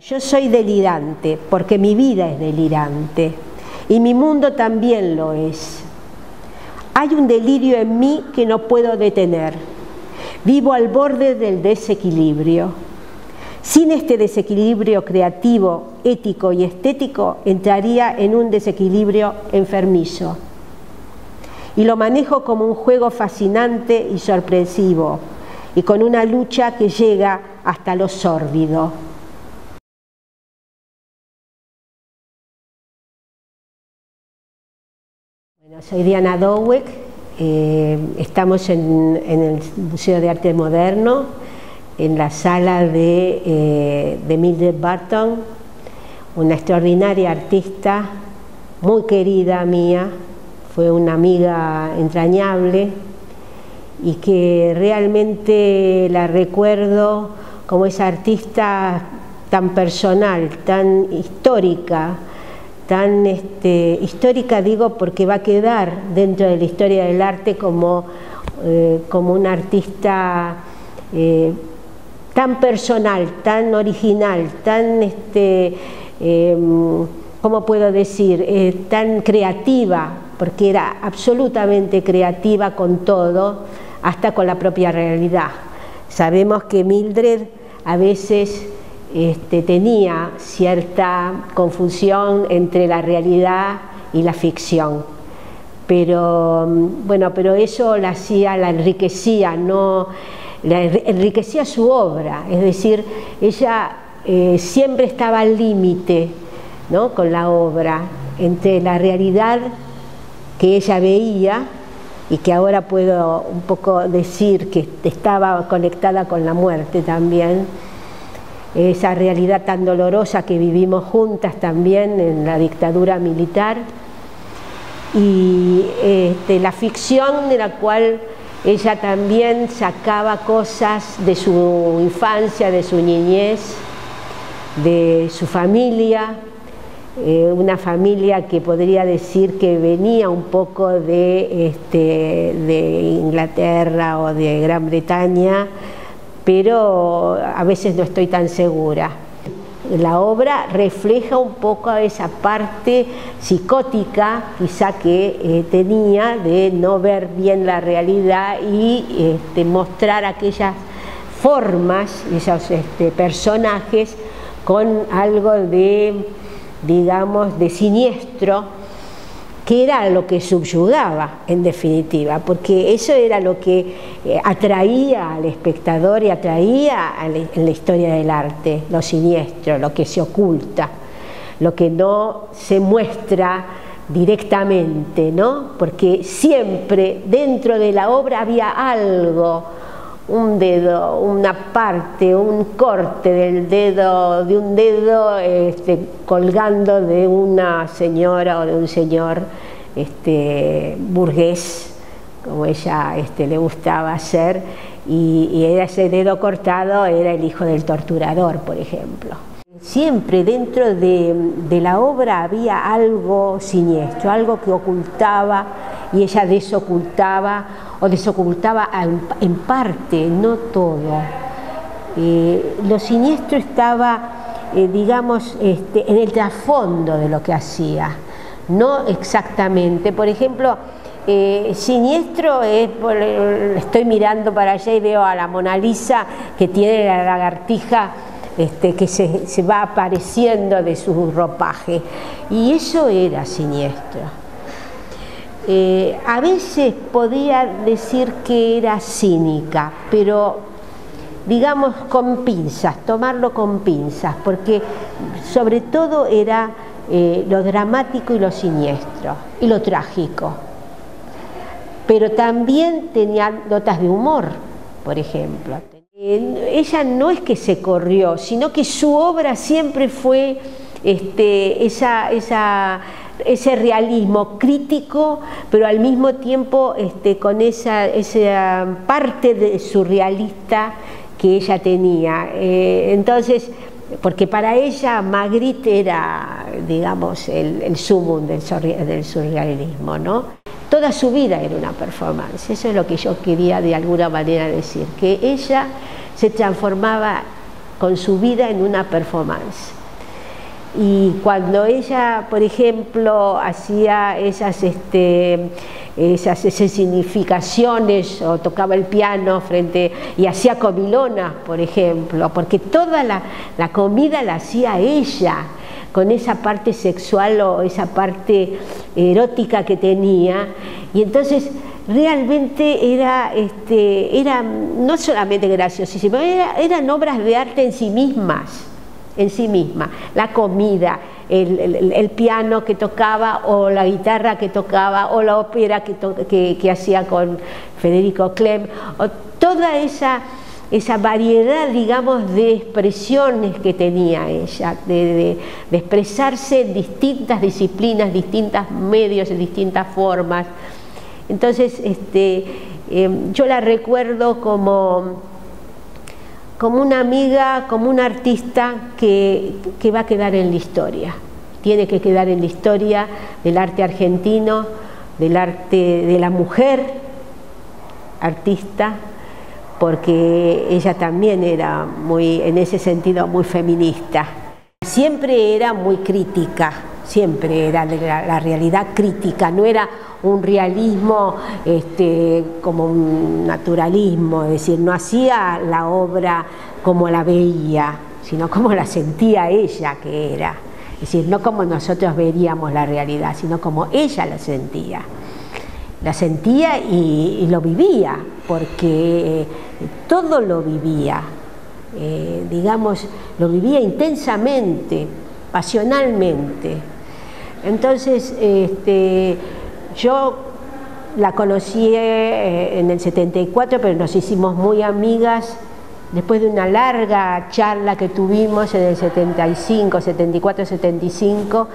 Yo soy delirante porque mi vida es delirante y mi mundo también lo es. Hay un delirio en mí que no puedo detener. Vivo al borde del desequilibrio. Sin este desequilibrio creativo, ético y estético, entraría en un desequilibrio enfermizo. Y lo manejo como un juego fascinante y sorpresivo, y con una lucha que llega hasta lo sórdido. Bueno, soy Diana Dowek, estamos en el Museo de Arte Moderno, en la sala de Mildred Barton, una extraordinaria artista, muy querida mía, fue una amiga entrañable y que realmente la recuerdo como esa artista tan personal, tan histórica, histórica digo porque va a quedar dentro de la historia del arte como una artista tan personal, tan original, tan, ¿cómo puedo decir?, tan creativa, porque era absolutamente creativa con todo, hasta con la propia realidad. Sabemos que Mildred a veces tenía cierta confusión entre la realidad y la ficción, pero bueno, pero eso la enriquecía, enriquecía su obra, es decir, ella siempre estaba al límite, ¿no?, con la obra, entre la realidad que ella veía y que ahora puedo un poco decir que estaba conectada con la muerte también, esa realidad tan dolorosa que vivimos juntas también en la dictadura militar, y la ficción de la cual ella también sacaba cosas de su infancia, de su niñez, de su familia, una familia que podría decir que venía un poco de Inglaterra o de Gran Bretaña, pero a veces no estoy tan segura. La obra refleja un poco esa parte psicótica quizá que tenía de no ver bien la realidad y mostrar aquellas formas, esos personajes con algo de, digamos, de siniestro, que era lo que subyugaba en definitiva, porque eso era lo que atraía al espectador y atraía en la historia del arte, lo siniestro, lo que se oculta, lo que no se muestra directamente, ¿no? Porque siempre dentro de la obra había algo, un dedo, una parte, un corte del dedo, de un dedo colgando de una señora o de un señor burgués, como ella le gustaba hacer, y era ese dedo cortado, era el hijo del torturador, por ejemplo. Siempre dentro de la obra había algo siniestro, algo que ocultaba, y ella desocultaba, o desocultaba en parte, no todo. Lo siniestro estaba, digamos, en el trasfondo de lo que hacía, no exactamente. Por ejemplo, siniestro es, estoy mirando para allá y veo a la Mona Lisa que tiene la lagartija que se va apareciendo de su ropaje, y eso era siniestro. A veces podía decir que era cínica, pero digamos con pinzas, tomarlo con pinzas, porque sobre todo era lo dramático y lo siniestro y lo trágico, pero también tenía notas de humor, por ejemplo. Ella no es que se corrió, sino que su obra siempre fue ese realismo crítico, pero al mismo tiempo con esa parte de surrealista que ella tenía. Entonces, porque para ella Magritte era, digamos, el sumum del surrealismo, ¿no? Toda su vida era una performance, eso es lo que yo quería de alguna manera decir, que ella se transformaba con su vida en una performance. Y cuando ella, por ejemplo, hacía esas significaciones o tocaba el piano y hacía comilonas, por ejemplo, porque toda la comida la hacía ella, con esa parte sexual o esa parte erótica que tenía, y entonces realmente era no solamente graciosísimo, eran obras de arte en sí mismas. La comida, el piano que tocaba, o la guitarra que tocaba, o la ópera que hacía con Federico Clem, o toda esa variedad, digamos, de expresiones que tenía ella, de expresarse en distintas disciplinas, distintos medios, en distintas formas. Entonces, yo la recuerdo como una amiga, como una artista que va a quedar en la historia. Tiene que quedar en la historia del arte argentino, del arte de la mujer artista, porque ella también era en ese sentido, muy feminista. Siempre era muy crítica, siempre era de la realidad crítica, no era un realismo como un naturalismo, es decir, no hacía la obra como la veía, sino como la sentía ella que era. Es decir, no como nosotros veríamos la realidad, sino como ella la sentía. La sentía y lo vivía, porque todo lo vivía, digamos, lo vivía intensamente, pasionalmente. Entonces, yo la conocí en el 74, pero nos hicimos muy amigas después de una larga charla que tuvimos en el 75, 74, 75,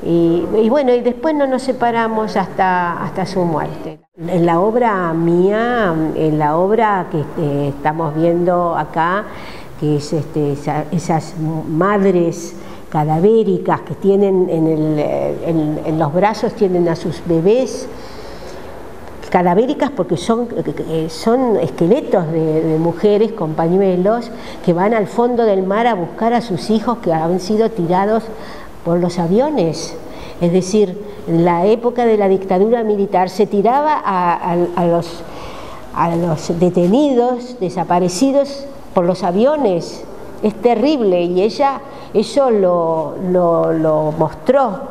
y bueno, y después no nos separamos hasta su muerte. En la obra mía, en la obra que estamos viendo acá, que es esas madres cadavéricas que tienen en los brazos, tienen a sus bebés, cadavéricas porque son esqueletos de mujeres con pañuelos que van al fondo del mar a buscar a sus hijos que han sido tirados por los aviones. Es decir, en la época de la dictadura militar se tiraba a los detenidos, desaparecidos por los aviones. Es terrible, y ella eso lo mostró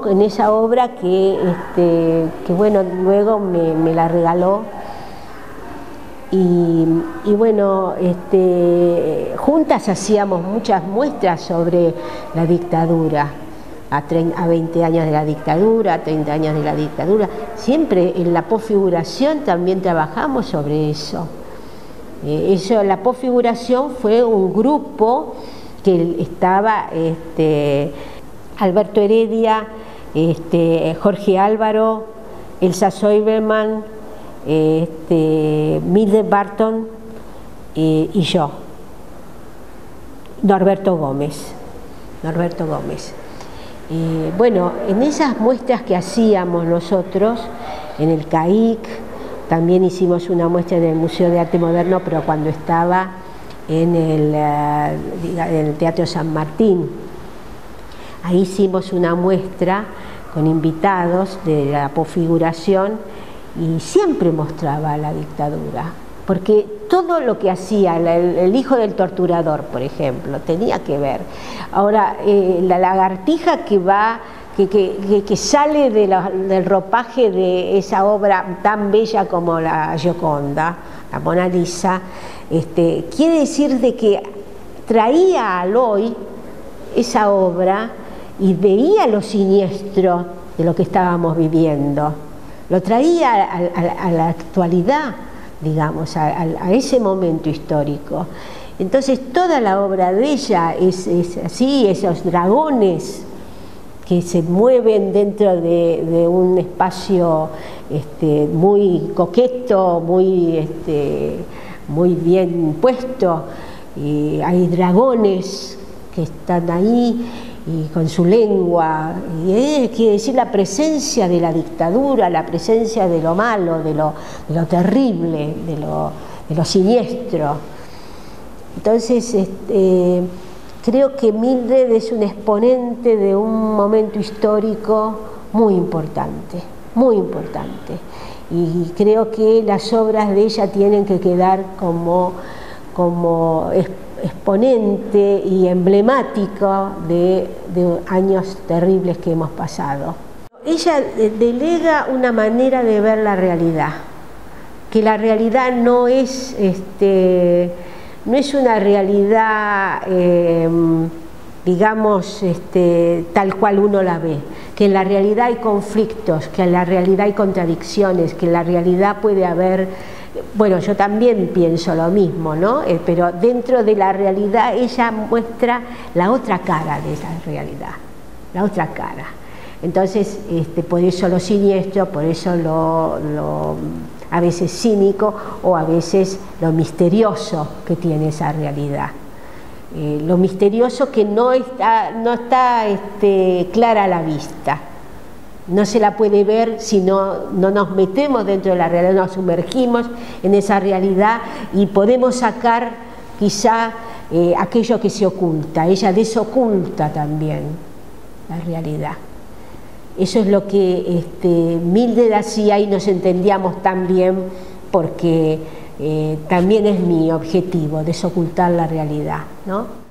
en esa obra que bueno, luego me la regaló, y bueno, juntas hacíamos muchas muestras sobre la dictadura, a 20 años de la dictadura, a 30 años de la dictadura, siempre en la posfiguración también trabajamos sobre eso. La posfiguración fue un grupo que estaba Alberto Heredia, Jorge Álvaro, Elsa Soiberman, Mildred Barton y yo, Norberto Gómez. Bueno, en esas muestras que hacíamos nosotros en el CAIC, también hicimos una muestra en el Museo de Arte Moderno, pero cuando estaba en el Teatro San Martín. Ahí hicimos una muestra con invitados de la posfiguración y siempre mostraba la dictadura, porque todo lo que hacía el hijo del torturador, por ejemplo, tenía que ver. Ahora, la lagartija que sale del ropaje de esa obra tan bella como la Gioconda, la Mona Lisa, quiere decir de que traía al hoy esa obra y veía lo siniestro de lo que estábamos viviendo, lo traía a la actualidad, digamos, a ese momento histórico. Entonces toda la obra de ella es así, esos dragones que se mueven dentro de un espacio muy coqueto, muy bien puesto, y hay dragones que están ahí y con su lengua, y quiere decir la presencia de la dictadura, la presencia de lo malo, de lo terrible, de lo siniestro. Entonces, creo que Mildred es un exponente de un momento histórico muy importante, muy importante. Y creo que las obras de ella tienen que quedar como exponente y emblemático de años terribles que hemos pasado. Ella delega una manera de ver la realidad, que la realidad no es una realidad, digamos, tal cual uno la ve, que en la realidad hay conflictos, que en la realidad hay contradicciones, que en la realidad puede haber, bueno, yo también pienso lo mismo, ¿no? Pero dentro de la realidad ella muestra la otra cara de esa realidad, la otra cara. Entonces, por eso lo siniestro, por eso lo a veces cínico o a veces lo misterioso que tiene esa realidad. Lo misterioso que no está clara a la vista, no se la puede ver si no nos metemos dentro de la realidad, nos sumergimos en esa realidad y podemos sacar quizá aquello que se oculta. Ella desoculta también la realidad. Eso es lo que Mildred hacía y nos entendíamos tan bien, porque también es mi objetivo, desocultar la realidad, ¿no?